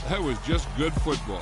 That was just good football.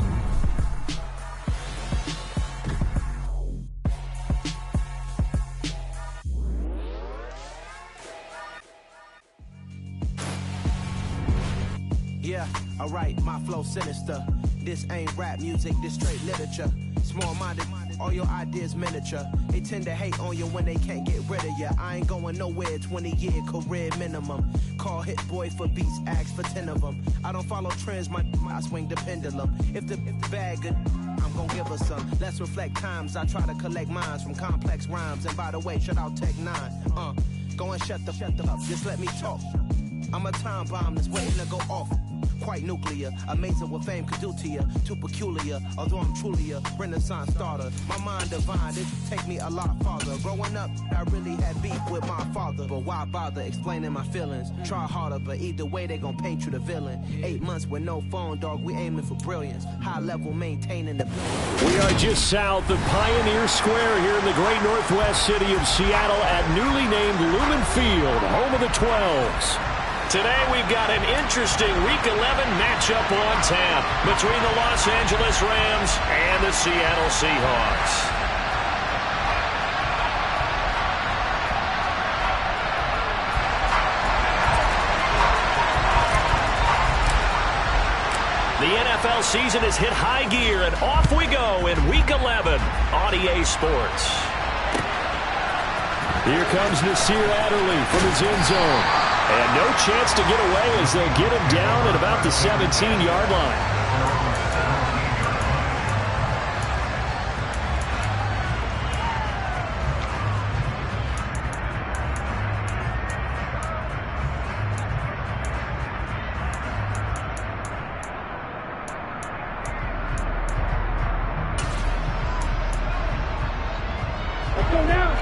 Yeah, alright, my flow sinister. This ain't rap music, this straight literature. Small-minded, all your ideas miniature. They tend to hate on you when they can't get rid of you. I ain't going nowhere, 20-year career minimum. Call hit boy for beats, ask for 10 of them. I don't follow trends, I swing the pendulum. If the bag good, I'm gonna give her some. Let's reflect times, I try to collect minds from complex rhymes. And by the way, shout out Tech 9. Go and shut the up, just let me talk. I'm a time bomb that's waiting to go off. Quite nuclear, amazing what fame could do to you. Too peculiar, although I'm truly a renaissance starter. My mind divine, it take me a lot farther. Growing up, I really had beef with my father. But why bother explaining my feelings? Try harder, but either way they gon' paint you the villain. 8 months with no phone, dog, we aiming for brilliance. High level maintaining the building. We are just south of Pioneer Square here in the great northwest city of Seattle at newly named Lumen Field, home of the 12s. Today we've got an interesting Week 11 matchup on tap between the Los Angeles Rams and the Seattle Seahawks. The NFL season has hit high gear, and off we go in Week 11 on EA Sports. Here comes Nasir Adderley from his end zone. And no chance to get away as they'll get him down at about the 17-yard line. Let's go now.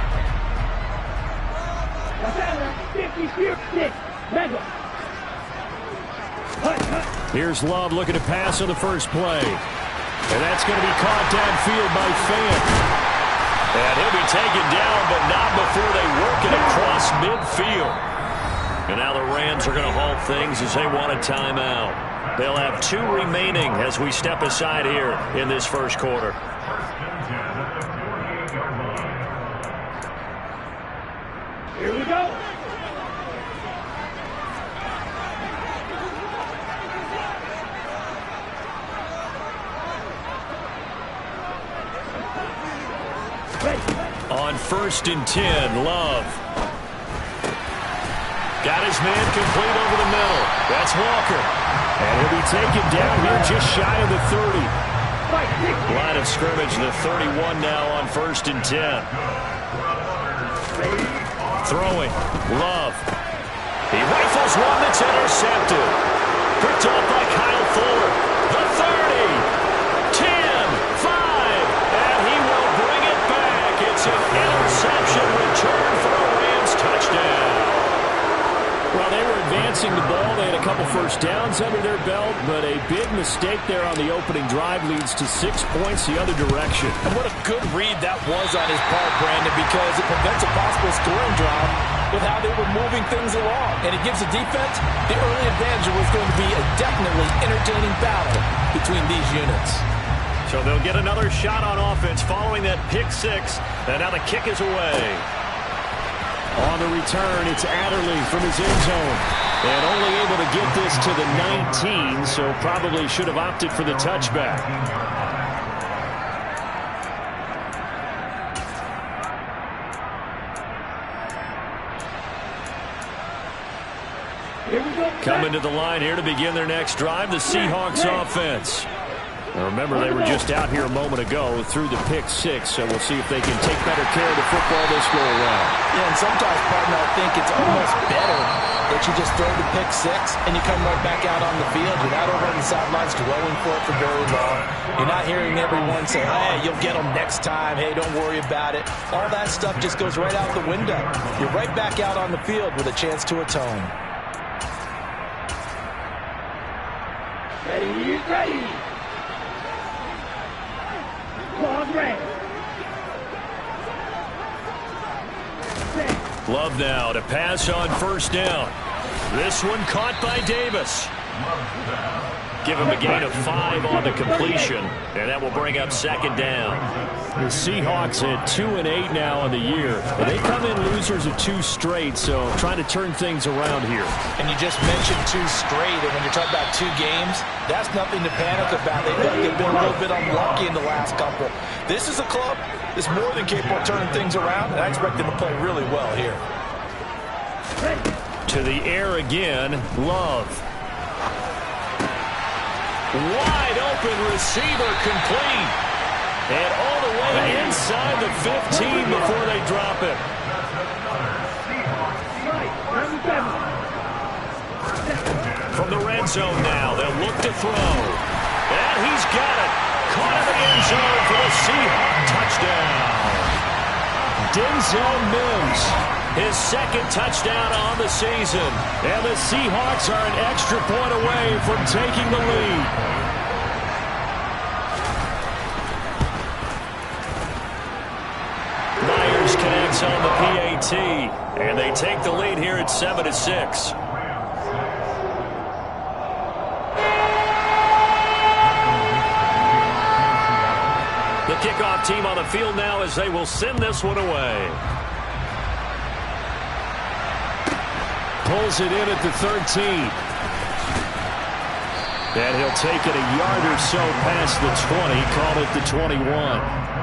Here's Love looking to pass on the first play. And that's going to be caught downfield by Fant. And he'll be taken down, but not before they work it across midfield. And now the Rams are going to halt things as they want a timeout. They'll have 2 remaining as we step aside here in this first quarter. Here we go. On 1st and 10, Love. Got his man complete over the middle. That's Walker. And he'll be taken down here just shy of the 30. Line of scrimmage, the 31 now on 1st and 10. Throwing, Love. He rifles one that's intercepted. Picked off by Kyle Fuller. The 30, 10, 5, and he will bring it back. It's an interception return for a Rams touchdown. Well, they were advancing the ball. They had a couple first downs under their belt, but a big mistake there on the opening drive leads to 6 points the other direction. And what a good read that was on his part, Brandon, because it prevents a possible scoring drive with how they were moving things along. And it gives the defense the early advantage. It was going to be a definitely entertaining battle between these units. So they'll get another shot on offense following that pick 6, and now the kick is away. On the return, it's Adderley from his end zone. And only able to get this to the 19, so probably should have opted for the touchback. Coming to the line here to begin their next drive, the Seahawks offense. Now remember, they were just out here a moment ago through the pick 6, so we'll see if they can take better care of the football this go around. Yeah, and sometimes, partner, I think it's almost better that you just throw the pick 6 and you come right back out on the field. You're not over on the sidelines dwelling for it for very long. You're not hearing everyone say, hey, you'll get them next time. Hey, don't worry about it. All that stuff just goes right out the window. You're right back out on the field with a chance to atone. Ready, ready. Love now to pass on 1st down. This one caught by Davis. Give him a gain of 5 on the completion, and that will bring up second down. The Seahawks at 2-8 now on the year. They come in losers of 2 straight, so trying to turn things around here. And you just mentioned 2 straight, and when you're talking about 2 games, that's nothing to panic about. They've been a little bit unlucky in the last couple. This is a club that's more than capable of turning things around, and I expect them to play really well here. To the air again, Love. Wide open receiver complete. And all the way inside the 15 before they drop it. From the red zone now, they'll look to throw. And he's got it. Caught in the end zone for the Seahawks touchdown. Denzel Mims, his second touchdown on the season. And the Seahawks are an extra point away from taking the lead. Myers connects on the PAT. And they take the lead here at 7-6. The kickoff team on the field now as they will send this one away. Pulls it in at the 13. And he'll take it a yard or so past the 20. Call it the 21.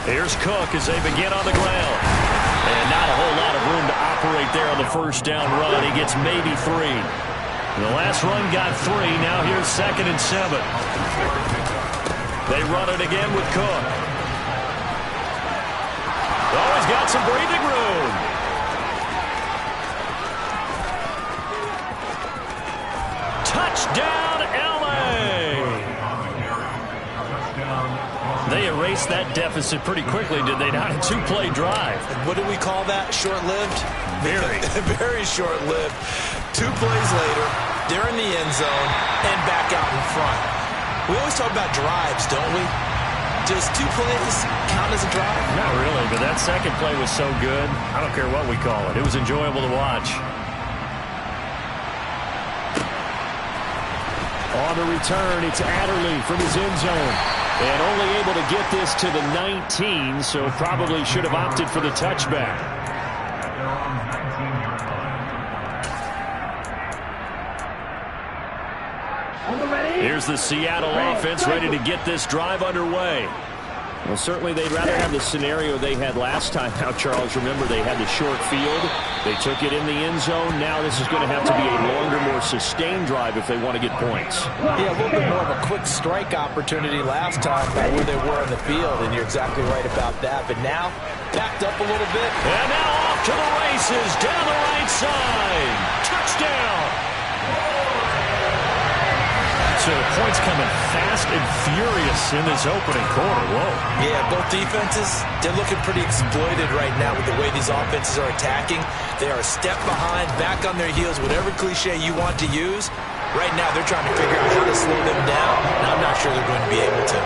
Here's Cook as they begin on the ground. And not a whole lot of room to operate there on the first down run. He gets maybe 3. The last run got 3. Now here's 2nd and 7. They run it again with Cook. Oh, he's got some breathing room. Touchdown, L.A. They erased that deficit pretty quickly, did they not? A 2-play drive. What do we call that? Short-lived? Very. Very short-lived. 2 plays later, they're in the end zone and back out in front. We always talk about drives, don't we? Does 2 plays count as a drive? Not really, but that second play was so good. I don't care what we call it. It was enjoyable to watch. On the return, it's Adderley from his end zone. And only able to get this to the 19, so probably should have opted for the touchback. Here's the Seattle offense ready to get this drive underway. Well, certainly they'd rather have the scenario they had last time. Now, Charles, remember they had the short field. They took it in the end zone. Now this is going to have to be a longer, more sustained drive if they want to get points. Yeah, a little bit more of a quick strike opportunity last time by where they were on the field, and you're exactly right about that. But now, backed up a little bit. And now off to the races down the right side. Touchdown. So points coming fast and furious in this opening quarter. Whoa. Yeah, both defenses, they're looking pretty exploited right now with the way these offenses are attacking. They are a step behind, back on their heels, whatever cliche you want to use. Right now, they're trying to figure out how to slow them down, and I'm not sure they're going to be able to.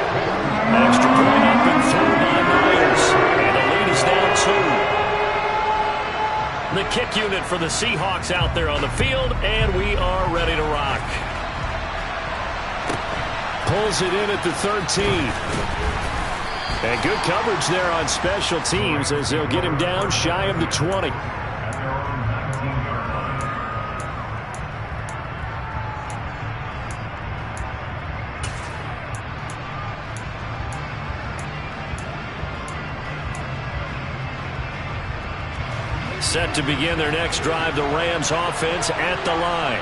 Extra point up and through by Myers. And the lead is now 2. The kick unit for the Seahawks out there on the field, and we are ready to rock. Pulls it in at the 13. And good coverage there on special teams as they'll get him down shy of the 20. Set to begin their next drive, the Rams offense at the line.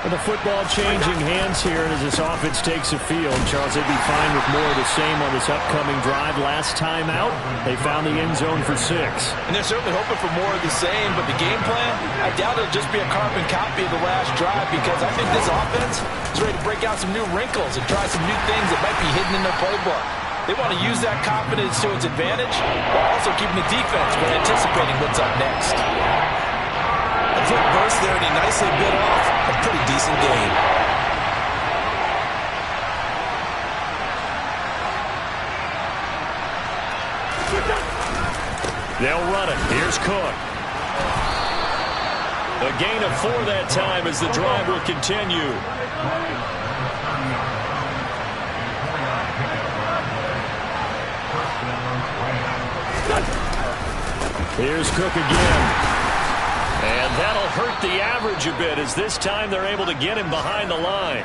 With the football changing hands here, and as this offense takes a field, Charles, they'd be fine with more of the same on this upcoming drive. Last time out, they found the end zone for 6. And they're certainly hoping for more of the same, but the game plan, I doubt it'll just be a carbon copy of the last drive, because I think this offense is ready to break out some new wrinkles and try some new things that might be hidden in their playbook. They want to use that confidence to its advantage, while also keeping the defense from anticipating what's up next. A quick burst there, and he nicely bit off a pretty decent game. They'll run it. Here's Cook. A gain of 4 that time as the drive will continue. Here's Cook again. And that'll hurt the average a bit, as this time they're able to get him behind the line.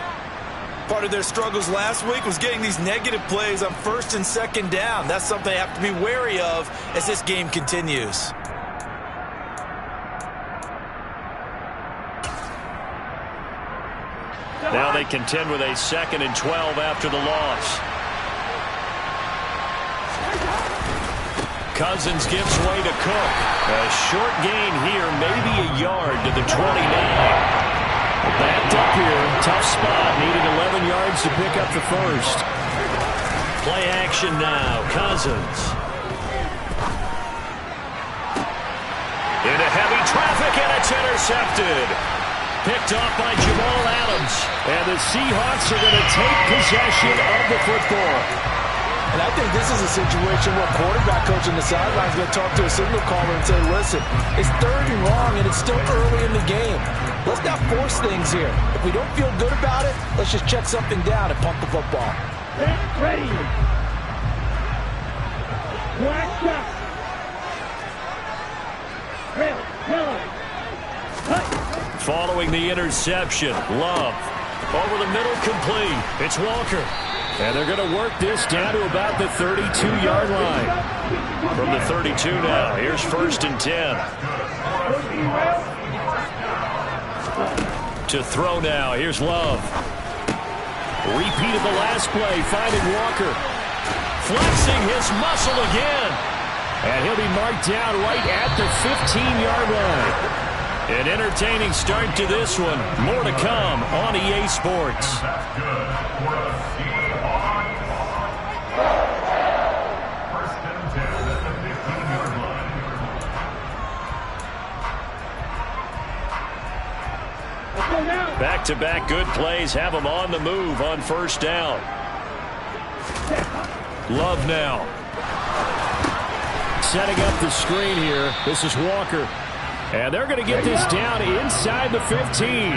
Part of their struggles last week was getting these negative plays on 1st and 2nd down. That's something they have to be wary of as this game continues. Now they contend with a 2nd and 12 after the loss. Cousins gives way to Cook. A short gain here, maybe a yard to the 29. Backed up here, tough spot, needed 11 yards to pick up the first. Play action now, Cousins. Into heavy traffic, and it's intercepted. Picked off by Jamal Adams. And the Seahawks are going to take possession of the football. And I think this is a situation where quarterback coach on the sideline is going to talk to a signal caller and say, listen, it's 3rd and long, and it's still early in the game. Let's not force things here. If we don't feel good about it, let's just check something down and punt the football. Ready. Black shot. Following the interception, Love. Over the middle, complete. It's Walker. And they're going to work this down to about the 32-yard line. From the 32 now, here's 1st and 10. To throw now, here's Love. Repeat of the last play, finding Walker. Flexing his muscle again. And he'll be marked down right at the 15-yard line. An entertaining start to this one. More to come on EA Sports. Back-to-back good plays have them on the move on 1st down. Love now. Setting up the screen here. This is Walker. And they're going to get this down inside the 15.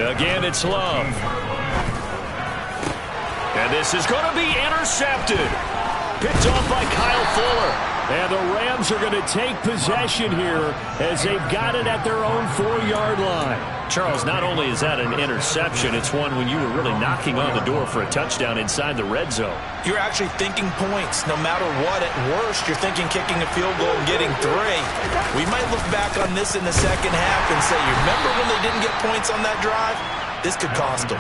Again, it's Love. And this is going to be intercepted. Picked off by Kyle Fuller. And the Rams are going to take possession here as they've got it at their own 4-yard line. Charles, not only is that an interception, it's one when you were really knocking on the door for a touchdown inside the red zone. You're actually thinking points. No matter what, at worst, you're thinking kicking a field goal and getting 3. We might look back on this in the 2nd half and say, you remember when they didn't get points on that drive? This could cost them.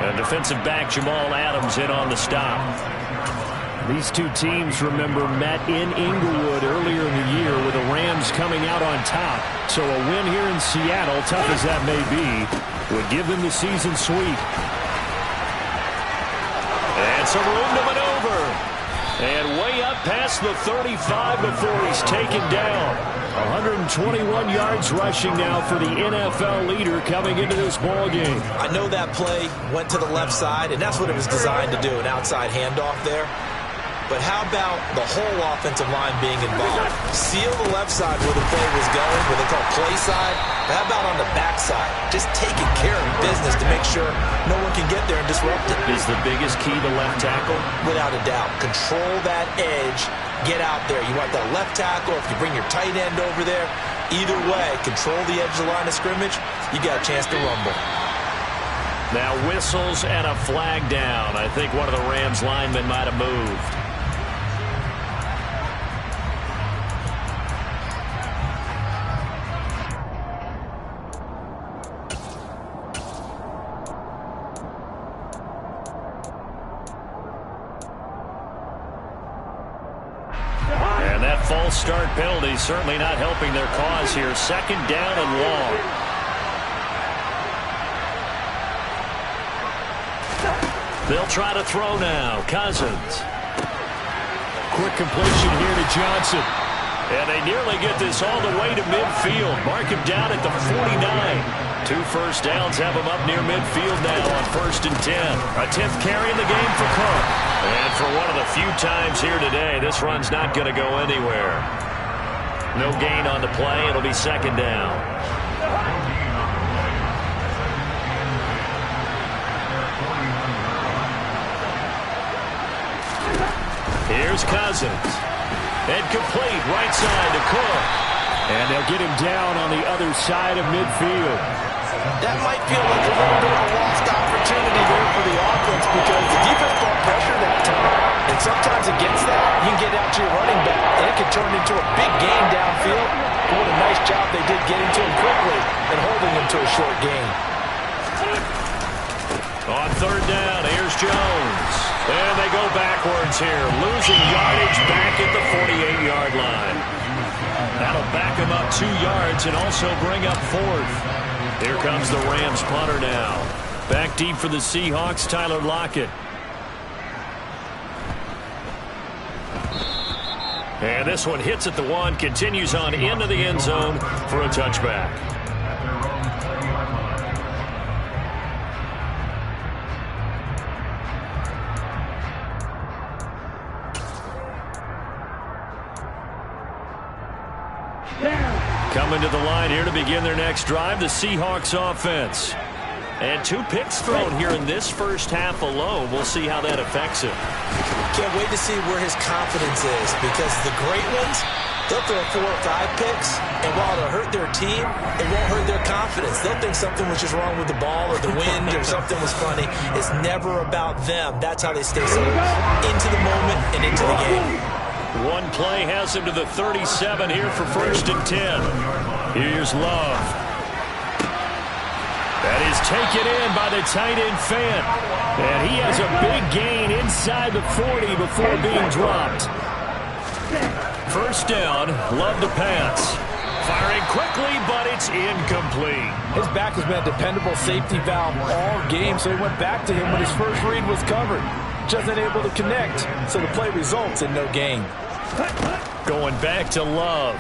And defensive back Jamal Adams in on the stop. These two teams, remember, met in Inglewood earlier in the year with the Rams coming out on top. So a win here in Seattle, tough as that may be, would give them the season sweep. And some room to maneuver. And way up past the 35 before he's taken down. 121 yards rushing now for the NFL leader coming into this ball game. I know that play went to the left side, and that's what it was designed to do, an outside handoff there. But how about the whole offensive line being involved? Seal the left side where the play was going, where they call play side. But how about on the back side? Just taking care of business to make sure no one can get there and disrupt it. Is the biggest key the left tackle? Without a doubt. Control that edge. Get out there. You want that left tackle. If you bring your tight end over there, either way, control the edge of the line of scrimmage. You got a chance to rumble. Now whistles and a flag down. I think one of the Rams linemen might have moved. That false start penalty certainly not helping their cause here. Second down and long. They'll try to throw now. Cousins. Quick completion here to Johnson. And they nearly get this all the way to midfield. Mark him down at the 49. 2 first downs have him up near midfield now on 1st and 10. A 10th carry in the game for Cook. And for one of the few times here today, this run's not going to go anywhere. No gain on the play. It'll be 2nd down. Here's Cousins. And complete right side to Cook. And they'll get him down on the other side of midfield. That might feel like a little bit of a lost opportunity there for the offense because the defense brought pressure that time. And sometimes against that, you can get out to your running back, and it can turn into a big gain downfield. But what a nice job they did getting to him quickly and holding him to a short gain. On 3rd down, here's Jones. And they go backwards here, losing yardage back at the 48-yard line. That'll back him up 2 yards and also bring up 4th. Here comes the Rams punter now. Back deep for the Seahawks, Tyler Lockett. And this one hits at the 1, continues on into the end zone for a touchback. Coming to the line here to begin their next drive, the Seahawks offense. And 2 picks thrown here in this first half alone. We'll see how that affects him. Can't wait to see where his confidence is because the great ones, they'll throw 4 or 5 picks, and while it'll hurt their team, it won't hurt their confidence. They'll think something was just wrong with the ball or the wind or something was funny. It's never about them. That's how they stay so into the moment and into the game. One play has him to the 37 here for 1st and 10. Here's Love. That is taken in by the tight end Fant. And he has a big gain inside the 40 before being dropped. 1st down, Love to pass. Firing quickly, but it's incomplete. His back has been a dependable safety valve all game, so he went back to him when his first read was covered. Just unable to connect, so the play results in no gain. Going back to Love.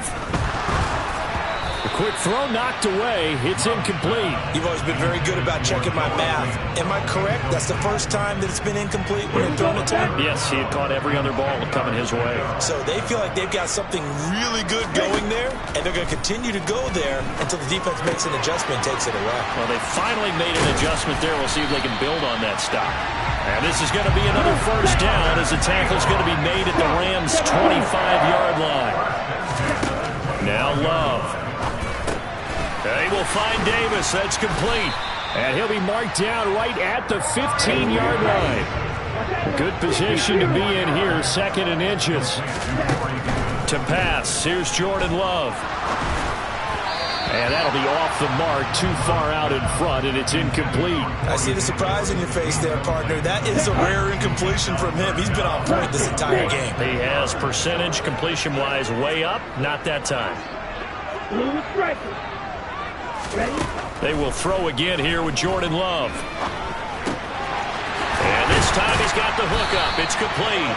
A quick throw knocked away. It's incomplete. You've always been very good about checking my math. Am I correct? That's the first time that it's been incomplete when they've thrown it to him? Yes, he had caught every other ball coming his way. So they feel like they've got something really good going there, and they're going to continue to go there until the defense makes an adjustment and takes it away. Well, they finally made an adjustment there. We'll see if they can build on that stop. And this is going to be another 1st down as the tackle's going to be made at the Rams' 25-yard line. Now Love. They will find Davis. That's complete. And he'll be marked down right at the 15-yard line. Good position to be in here, 2nd and inches. To pass, here's Jordan Love. And that'll be off the mark, too far out in front, and it's incomplete. I see the surprise in your face there, partner. That is a rare incompletion from him. He's been on point this entire game. He has percentage completion-wise way up. Not that time. They will throw again here with Jordan Love. And this time he's got the hook up. It's complete.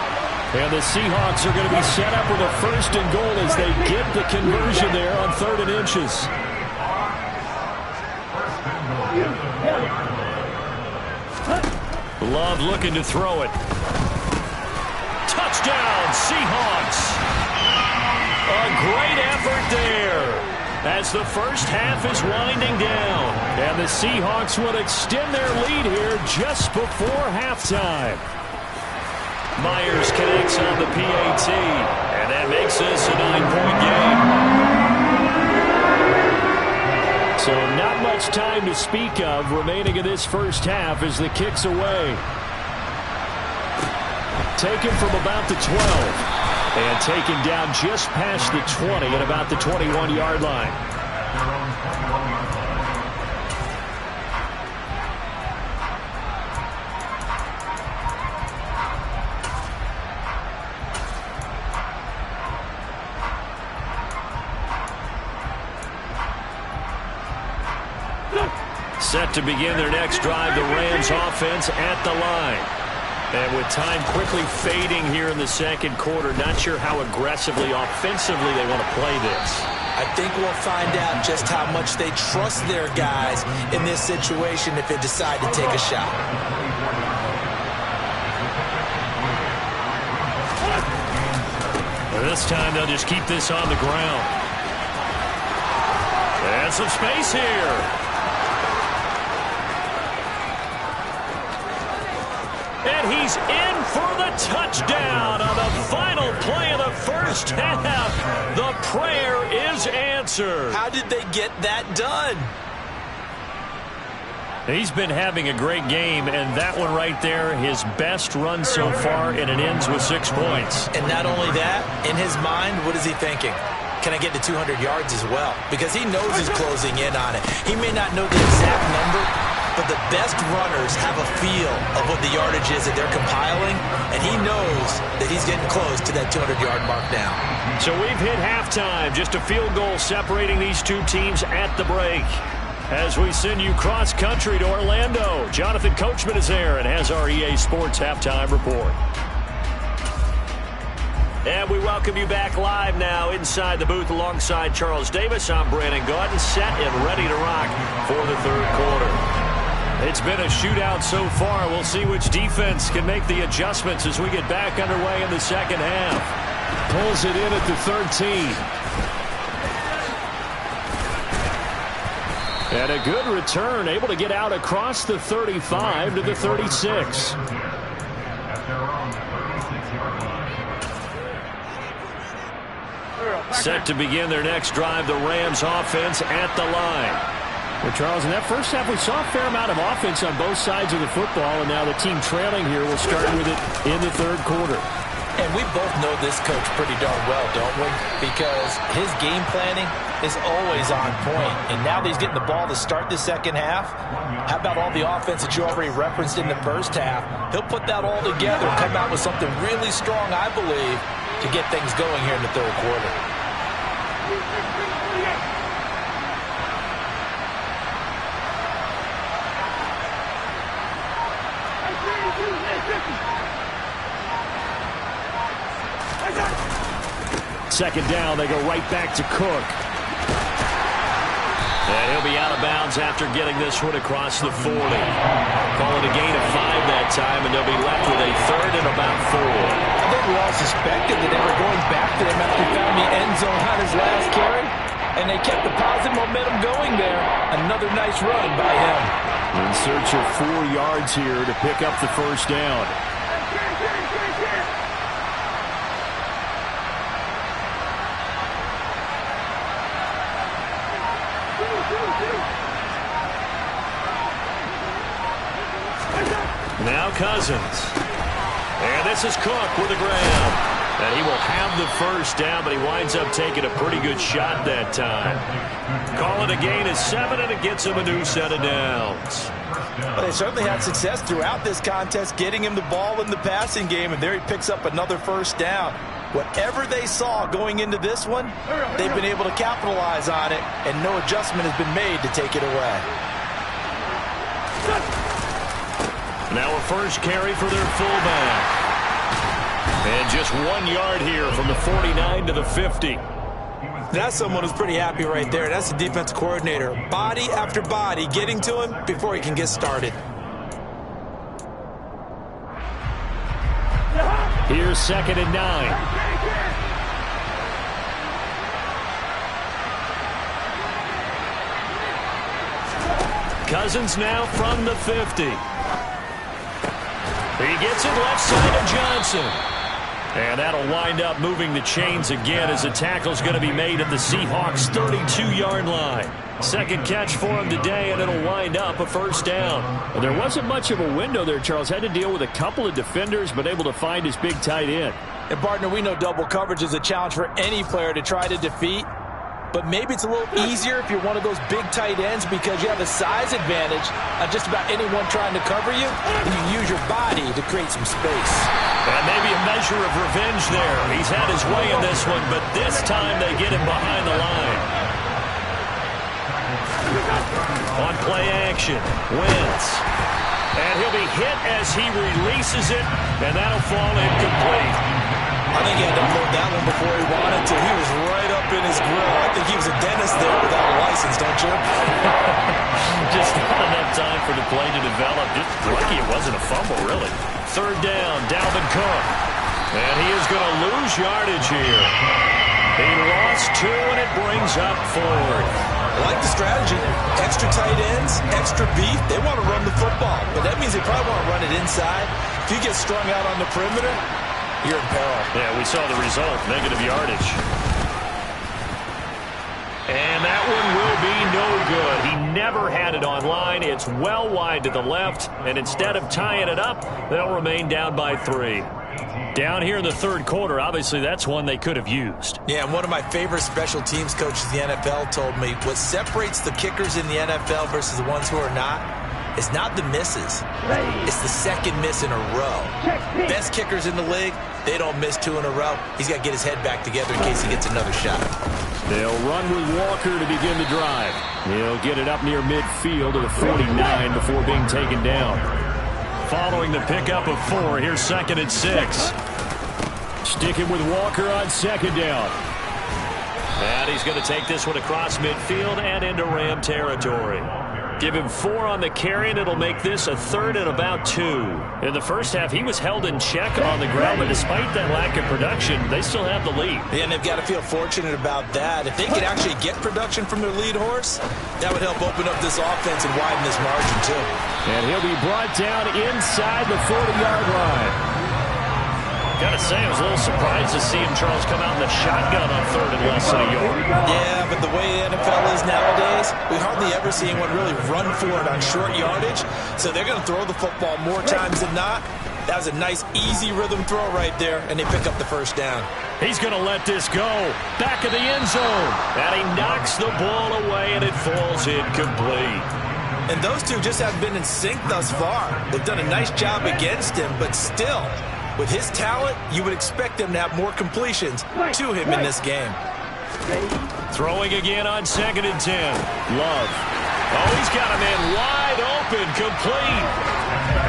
And the Seahawks are going to be set up with a 1st and goal as they get the conversion there on 3rd and inches. Love looking to throw it. Touchdown, Seahawks. A great effort there as the first half is winding down. And the Seahawks will extend their lead here just before halftime. Myers connects on the PAT, and that makes this a 9-point game. So not much time to speak of remaining in this first half as the kick's away. Taken from about the 12. And taken down just past the 20 at about the 21-yard line. Set to begin their next drive, the Rams offense at the line. And with time quickly fading here in the second quarter, not sure how aggressively, offensively they want to play this. I think we'll find out just how much they trust their guys in this situation if they decide to take a shot. This time they'll just keep this on the ground. And some space here. And he's in for the touchdown on the final play of the first half. The prayer is answered. How did they get that done? He's been having a great game, and that one right there, his best run so far, and it ends with 6 points. And not only that, in his mind, what is he thinking? Can I get to 200 yards as well? Because he knows he's closing in on it. He may not know the exact number, but the best runners have a feel of what the yardage is that they're compiling, and he knows that he's getting close to that 200-yard mark now. So we've hit halftime. Just a field goal separating these two teams at the break. As we send you cross-country to Orlando, Jonathan Coachman is there and has our EA Sports Halftime Report. And we welcome you back live now inside the booth alongside Charles Davis. I'm Brandon Gaudin, set and ready to rock for the third quarter. It's been a shootout so far. We'll see which defense can make the adjustments as we get back underway in the second half. Pulls it in at the 13. And a good return, able to get out across the 35 to the 36. Set to begin their next drive, the Rams offense at the line. Well, Charles, in that first half, we saw a fair amount of offense on both sides of the football, and now the team trailing here will start with it in the third quarter. And we both know this coach pretty darn well, don't we? Because his game planning is always on point. And now that he's getting the ball to start the second half, how about all the offense that you already referenced in the first half? He'll put that all together and come out with something really strong, I believe, to get things going here in the third quarter. Second down, they go right back to Cook. And he'll be out of bounds after getting this one across the 40. Call it a gain of 5 that time, and they'll be left with a third and about 4. I think we all suspected that they were going back to him after he found the end zone on his last carry, and they kept the positive momentum going there. Another nice run by him. In search of 4 yards here to pick up the first down. Now Cousins. And this is Cook with the grab. And he will have the first down, but he winds up taking a pretty good shot that time. Call it a gain of 7, and it gets him a new set of downs. Well, they certainly had success throughout this contest, getting him the ball in the passing game, and there he picks up another first down. Whatever they saw going into this one, they've been able to capitalize on it, and no adjustment has been made to take it away. Now a first carry for their fullback. And just 1 yard here from the 49 to the 50. That's someone who's pretty happy right there. That's the defensive coordinator. Body after body getting to him before he can get started. Here's 2nd and 9. Cousins now from the 50. He gets it left side of Johnson. And that'll wind up moving the chains again as the tackle's going to be made at the Seahawks' 32-yard line. Second catch for him today, and it'll wind up a first down. Well, there wasn't much of a window there, Charles. Had to deal with a couple of defenders, but able to find his big tight end. And, partner, we know double coverage is a challenge for any player to try to defeat. But maybe it's a little easier if you're one of those big tight ends because you have a size advantage on just about anyone trying to cover you, and you use your body to create some space. And maybe a measure of revenge there. He's had his way in this one, but this time they get him behind the line. On play action, Wentz. And he'll be hit as he releases it, and that'll fall incomplete. I think he had to unload that one before he wanted to. He was right up in his grill. I think he was a dentist there without a license, don't you? Just not enough time for the play to develop. Just lucky it wasn't a fumble, really. Third down, Dalvin Cook. And he is going to lose yardage here. He lost 2, and it brings up 4. I like the strategy. Extra tight ends, extra beef. They want to run the football, but that means they probably want to run it inside. If you get strung out on the perimeter, you're in peril. Yeah, we saw the result, negative yardage. And that one will be no good. He never had it on line. It's well wide to the left, and instead of tying it up, they'll remain down by 3. Down here in the third quarter, obviously that's one they could have used. Yeah, and one of my favorite special teams coaches in the NFL told me what separates the kickers in the NFL versus the ones who are not is not the misses. It's the second miss in a row. Best kickers in the league, they don't miss 2 in a row. He's got to get his head back together in case he gets another shot. They'll run with Walker to begin the drive. He'll get it up near midfield to the 49 before being taken down. Following the pickup of 4, here's 2nd and 6. Sticking with Walker on second down. And he's going to take this one across midfield and into Ram territory. Give him 4 on the carry, and it'll make this a 3rd and about 2. In the first half, he was held in check on the ground, but despite that lack of production, they still have the lead. Yeah, and they've got to feel fortunate about that. If they could actually get production from their lead horse, that would help open up this offense and widen this margin, too. And he'll be brought down inside the 40-yard line. Got to say, I was a little surprised to see him, Charles, come out in the shotgun on 3rd and less than a yard. Yeah, but the way the NFL is nowadays, we hardly ever see anyone really run for it on short yardage. So they're going to throw the football more times than not. That was a nice, easy rhythm throw right there, and they pick up the first down. He's going to let this go. Back of the end zone. And he knocks the ball away, and it falls incomplete. And those two just haven't been in sync thus far. They've done a nice job against him, but still, with his talent, you would expect him to have more completions to him in this game. Throwing again on 2nd and 10. Love. Oh, he's got a man wide open, complete.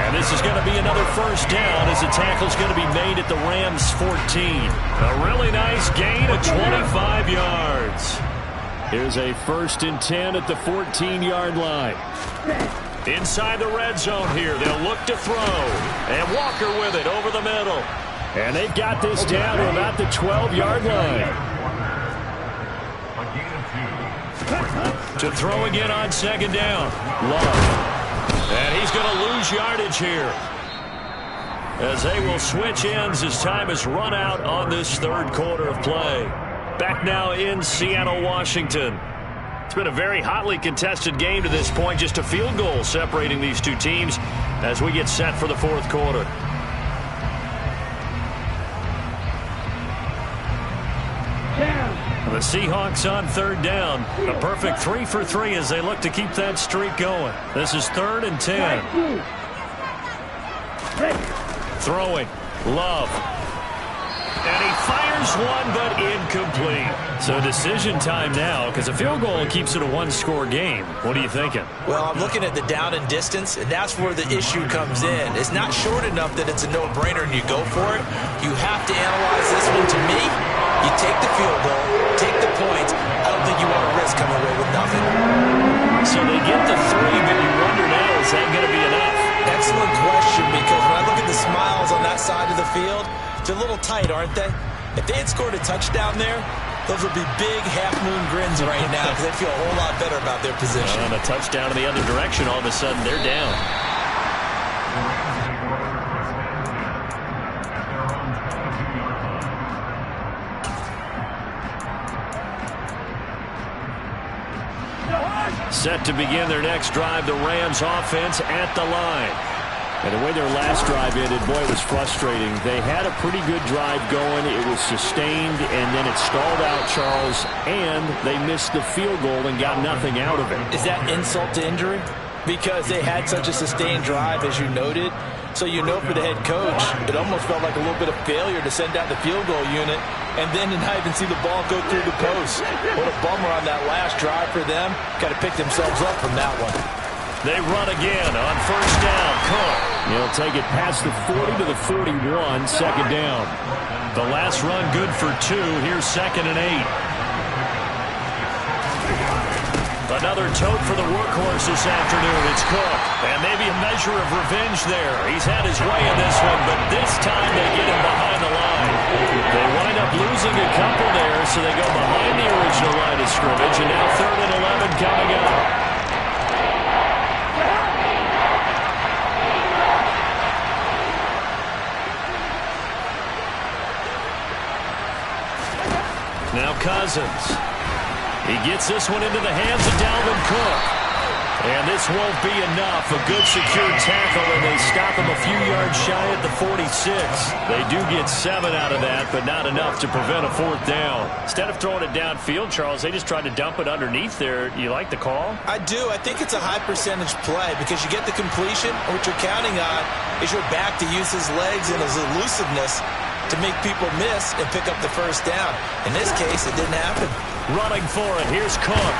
And this is going to be another first down as the tackle's going to be made at the Rams' 14. A really nice gain of 25 yards. Here's a 1st and 10 at the 14-yard line. Inside the red zone here. They'll look to throw. And Walker with it over the middle. And they've got this down to about the 12-yard line. To throw again on 2nd down. Love. And he's going to lose yardage here, as they will switch ends as time is run out on this 3rd quarter of play. Back now in Seattle, Washington. It's been a very hotly contested game to this point. Just a field goal separating these two teams as we get set for the 4th quarter. The Seahawks on 3rd down. A perfect 3 for 3 as they look to keep that streak going. This is 3rd and 10. Throwing. Love. And he fires one, but incomplete. So decision time now, because a field goal keeps it a 1-score game. What are you thinking? Well, I'm looking at the down and distance, and that's where the issue comes in. It's not short enough that it's a no-brainer and you go for it. You have to analyze this one. To me, you take the field goal, take the points. I don't think you want to risk coming away with nothing. So they get the 3, but you wonder now, is that going to be enough? Excellent question, because when I look at the smiles on that side of the field, they're a little tight, aren't they? If they had scored a touchdown there, those would be big half-moon grins right now because they feel a whole lot better about their position. And a touchdown in the other direction, all of a sudden they're down. Set to begin their next drive, the Rams offense at the line. And the way their last drive ended, boy, it was frustrating. They had a pretty good drive going. It was sustained, and then it stalled out, Charles, and they missed the field goal and got nothing out of it. Is that insult to injury? Because they had such a sustained drive, as you noted. So you know for the head coach, it almost felt like a little bit of failure to send out the field goal unit and then to not even see the ball go through the post. What a bummer on that last drive for them. Got to pick themselves up from that one. They run again on first down. Cook. He'll take it past the 40 to the 41, second down. The last run good for 2. Here's 2nd and 8. Another tote for the workhorse this afternoon. It's Cook. And maybe a measure of revenge there. He's had his way in this one, but this time they get him behind the line. They wind up losing a couple there, so they go behind the original line of scrimmage, and now 3rd and 11 coming up. Now Cousins. He gets this one into the hands of Dalvin Cook. And this won't be enough. A good secure tackle, and they stop him a few yards shy at the 46. They do get 7 out of that, but not enough to prevent a 4th down. Instead of throwing it downfield, Charles, they just tried to dump it underneath there. You like the call? I do. I think it's a high percentage play because you get the completion, and what you're counting on is your back to use his legs and his elusiveness to make people miss and pick up the 1st down. In this case, it didn't happen. Running for it. Here's Cook.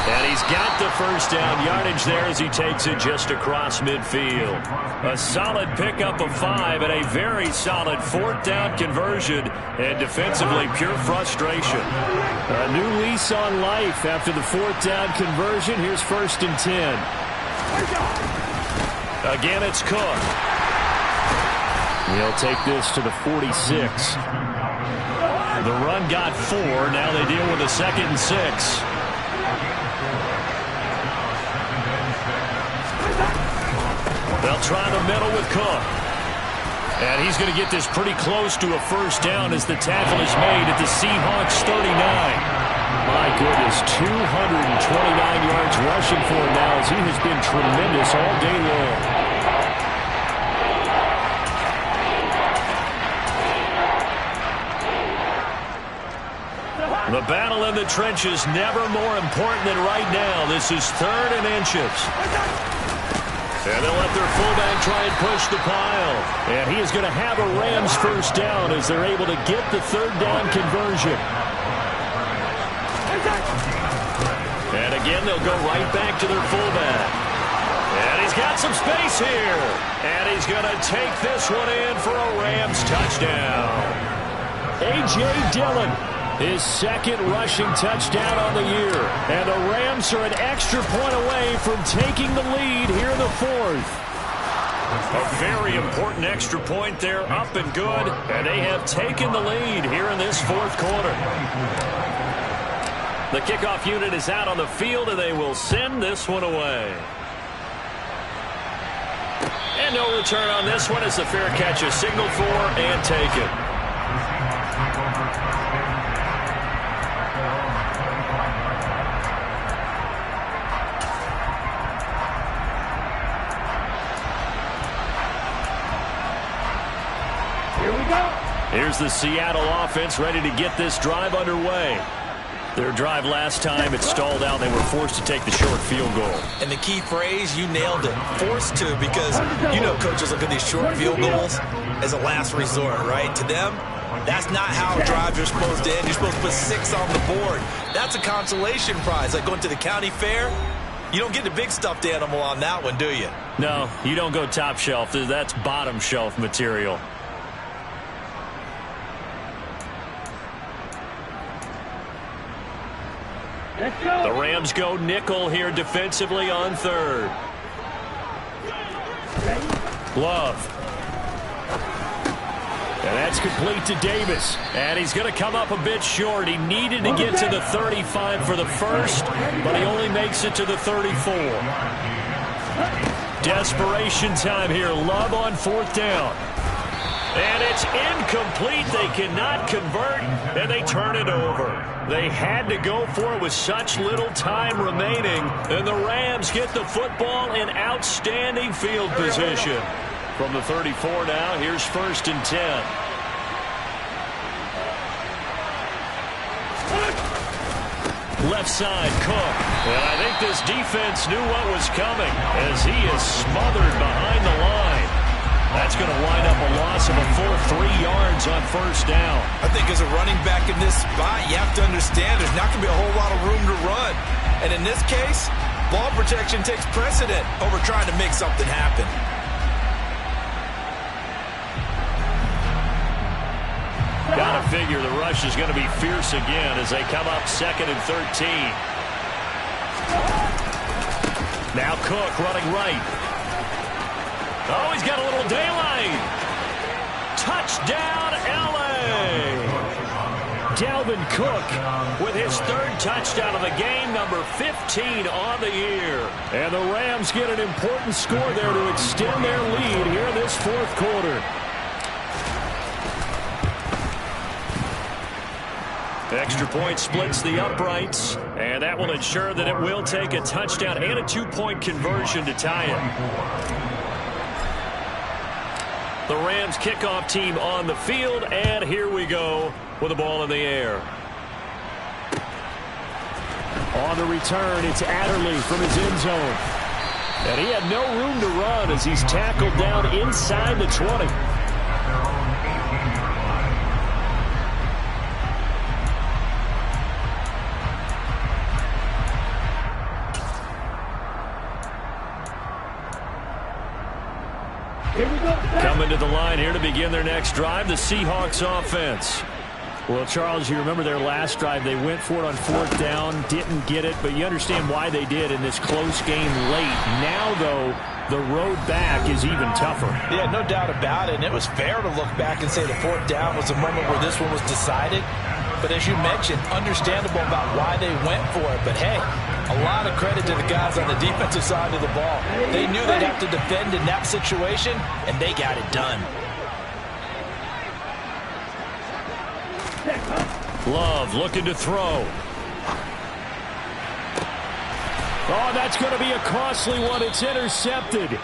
And he's got the 1st down yardage there as he takes it just across midfield. A solid pickup of 5 and a very solid 4th down conversion. And defensively, pure frustration. A new lease on life after the 4th down conversion. Here's 1st and 10. Again, it's Cook. He'll take this to the 46. The run got 4. Now they deal with a 2nd and 6. They'll try the middle with Cook. And he's going to get this pretty close to a 1st down as the tackle is made at the Seahawks 39. My goodness, 229 yards rushing for him now as he has been tremendous all day long. The battle in the trenches never more important than right now. This is 3rd and inches. And they'll let their fullback try and push the pile. And he is going to have a Rams 1st down as they're able to get the 3rd down conversion. And again, they'll go right back to their fullback. And he's got some space here. And he's going to take this one in for a Rams touchdown. A.J. Dillon. His 2nd rushing touchdown on the year. And the Rams are an extra point away from taking the lead here in the 4th. A very important extra point there, up and good. And they have taken the lead here in this 4th quarter. The kickoff unit is out on the field, and they will send this one away. And no return on this one as the fair catch is signaled for and taken. Here's the Seattle offense ready to get this drive underway. Their drive last time, it stalled out. They were forced to take the short field goal. And the key phrase, you nailed it. Forced to, because you know coaches look at these short field goals as a last resort, right? To them, that's not how drives are supposed to end. You're supposed to put 6 on the board. That's a consolation prize. Like going to the county fair, you don't get the big stuffed animal on that one, do you? No, you don't go top shelf. That's bottom shelf material. The Rams go nickel here defensively on 3rd. Love. And that's complete to Davis. And he's going to come up a bit short. He needed to get to the 35 for the 1st, but he only makes it to the 34. Desperation time here. Love on 4th down. And it's incomplete. They cannot convert, and they turn it over. They had to go for it with such little time remaining, and the Rams get the football in outstanding field position. From the 34 now, here's 1st and 10. Left side, Cook. And I think this defense knew what was coming as he is smothered behind the line. That's going to wind up a loss of a full 3 yards yards on first down. I think as a running back in this spot, you have to understand there's not going to be a whole lot of room to run. And in this case, ball protection takes precedent over trying to make something happen. Gotta figure the rush is going to be fierce again as they come up 2nd and 13. Now Cook running right. Oh, he's got a little daylight. Touchdown, L.A. Dalvin Cook with his 3rd touchdown of the game, number 15 on the year. And the Rams get an important score there to extend their lead here in this 4th quarter. Extra point splits the uprights, and that will ensure that it will take a touchdown and a 2-point conversion to tie it. The Rams kickoff team on the field, and here we go with the ball in the air. On the return, it's Adderley from his end zone. And he had no room to run as he's tackled down inside the 20. Coming to the line here to begin their next drive, the Seahawks offense. Well, Charles, you remember their last drive. They went for it on 4th down, didn't get it, but you understand why they did in this close game late. Now, though, the road back is even tougher. Yeah, no doubt about it. And it was fair to look back and say the 4th down was the moment where this one was decided. But as you mentioned, understandable about why they went for it. But, hey, a lot of credit to the guys on the defensive side of the ball. They knew they'd have to defend in that situation, and they got it done. Love looking to throw. Oh, that's going to be a costly one. It's intercepted.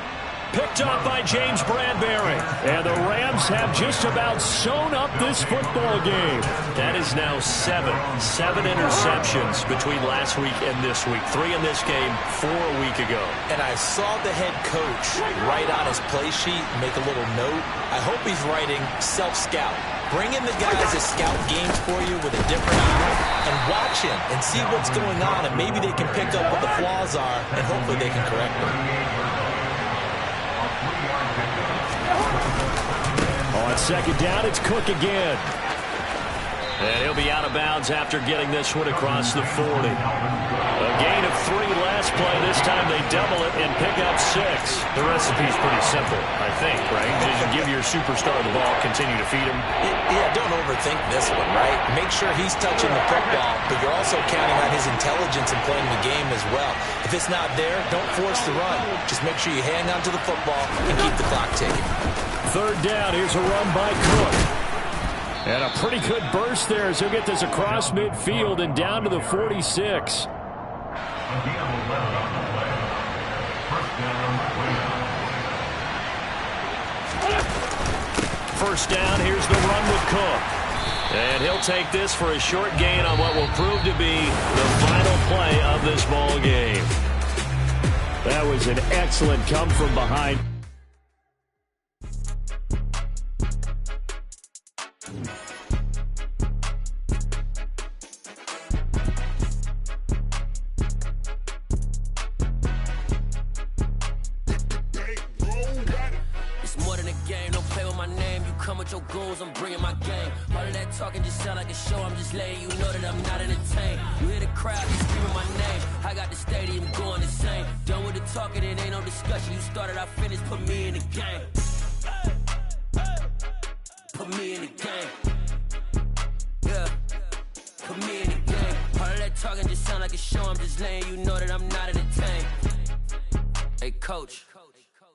Picked up by James Bradbury. And the Rams have just about sewn up this football game. That is now 7 interceptions between last week and this week. 3 in this game, 4 a week ago. And I saw the head coach write on his play sheet, make a little note. I hope he's writing self-scout. Bring in the guys that scout games for you with a different eye and watch him and see what's going on, and maybe they can pick up what the flaws are, and hopefully they can correct them. On 2nd down, it's Cook again. And he'll be out of bounds after getting this one across the 40. A gain of 3 last play. This time they double it and pick up 6. The recipe's pretty simple, I think, right? Just give your superstar the ball, continue to feed him. Yeah, don't overthink this one, right? Make sure he's touching the football, but you're also counting on his intelligence in playing the game as well. If it's not there, don't force the run. Just make sure you hang on to the football and keep the clock ticking. 3rd down, here's a run by Cook. And a pretty good burst there as he'll get this across midfield and down to the 46. First down, here's the run with Cook. And he'll take this for a short gain on what will prove to be the final play of this ball game. That was an excellent come from behind. I'm bringing my game. All of that talking just sound like a show. I'm just letting you know that I'm not entertained. You hear the crowd, they screaming my name. I got the stadium going insane. Done with the talking, it ain't no discussion. You started, I finished. Put me in the game. Put me in the game. Yeah. Put me in the game. All of that talking just sound like a show. I'm just letting you know that I'm not entertained. Hey, coach.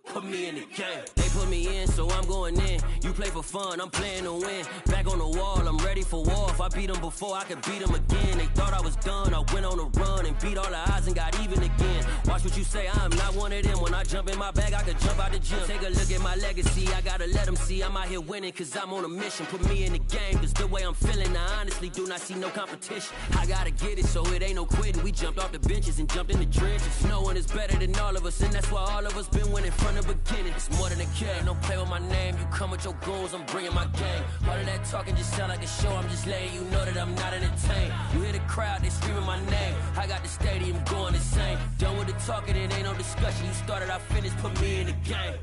Put me in the game. They put me in, so I'm going in. You play for fun, I'm playing to win. Back on the wall, I'm ready for war. If I beat them before, I could beat them again. They thought I was done, I went on a run and beat all the odds and got even again. Watch what you say, I'm not one of them. When I jump in my bag, I could jump out the gym. Take a look at my legacy, I gotta let them see I'm out here winning, cause I'm on a mission. Put me in the game, cause the way I'm feeling, I honestly do not see no competition. I gotta get it, so it ain't no quitting. We jumped off the benches and jumped in the trenches. No one is better than all of us, and that's why all of us been winning in front of the beginning. It's more than a game. Don't play with my name. You come with your goons, I'm bringing my gang. All of that talking just sound like a show. I'm just letting you know that I'm not entertained. You hear the crowd, they screaming my name. I got the stadium going insane. Done with the talking, it ain't no discussion. You started, I finished. Put me in the game.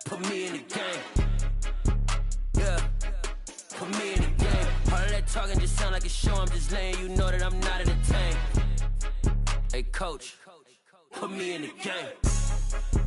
Put me in the game. Yeah. Put me in the game. All of that talking just sound like a show. I'm just letting you know that I'm not entertained. Hey, coach, put me in the game.